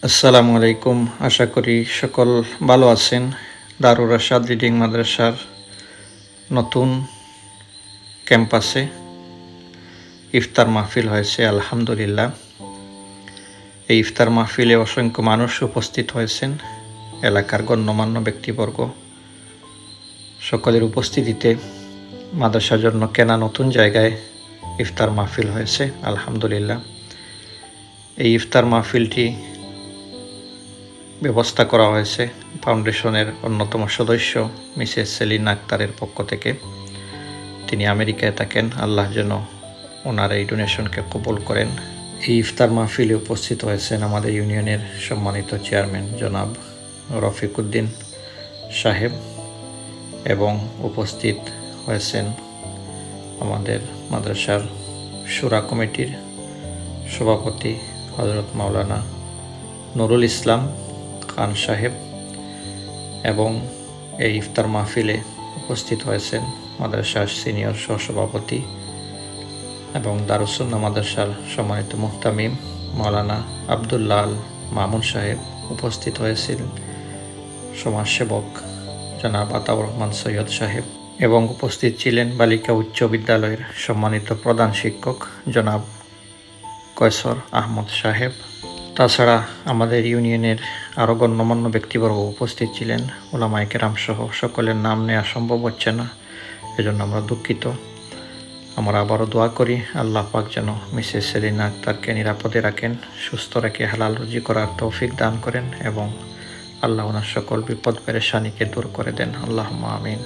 আসসালামু আলাইকুম। আশা করি সকল ভালো আছেন। দারুর রাশাদ রিডিং মাদ্রাসার নতুন ক্যাম্পাসে ইফতার মাহফিল হয়েছে আলহামদুলিল্লাহ। এই ইফতার মাহফিলে অসংখ্য মানুষ উপস্থিত হয়েছেন, এলাকার গণ্যমান্য ব্যক্তিবর্গ। সকলের উপস্থিতিতে মাদ্রাসার জন্য কেনা নতুন জায়গায় ইফতার মাহফিল হয়েছে আলহামদুলিল্লাহ। এই ইফতার মাহফিলটি ব্যবস্থা করা হয়েছে ফাউন্ডেশনের অন্যতম সদস্য মিসেস সেলিনা আক্তারের পক্ষ থেকে। তিনি আমেরিকায় থাকেন, আল্লাহ যেন ওনার এই ডোনেশনকে কবুল করেন। এই ইফতার মাহফিলে উপস্থিত হয়েছেন আমাদের ইউনিয়নের সম্মানিত চেয়ারম্যান জনাব রফিক উদ্দিন সাহেব, এবং উপস্থিত হয়েছেন আমাদের মাদ্রাসার শুরা কমিটির সভাপতি হযরত মাওলানা নুরুল ইসলাম খান সাহেব, এবং এই ইফতার মাহফিলে উপস্থিত হয়েছেন মাদ্রাসার সিনিয়র সহসভাপতি এবং দারুস সুন্নাহ মাদ্রাসার সম্মানিত মুহতামিম মাওলানা আব্দুল্লাহ আল মামুন সাহেব। উপস্থিত হয়েছিলেন সমাজসেবক জনাব আতাউর রহমান সৈয়দ সাহেব, এবং উপস্থিত ছিলেন বালিকা উচ্চ বিদ্যালয়ের সম্মানিত প্রধান শিক্ষক জনাব কয়সর আহমদ সাহেব। তাছাড়া আমাদের ইউনিয়নের আরও গণ্যমান্য ব্যক্তিবর্গ উপস্থিত ছিলেন, ওলামায়ে কেরাম সহ। সকলের নাম নেওয়া সম্ভব হচ্ছে না, এজন্য আমরা দুঃখিত। আমরা আবারও দোয়া করি আল্লাহ পাক যেন মিসেস সেলিনা আক্তারকে নিরাপদে রাখেন, সুস্থ রেখে হালাল রুজি করার তৌফিক দান করেন, এবং আল্লাহ ওনার সকল বিপদ পেরেশানিকে দূর করে দেন। আল্লাহুম্মা আমিন।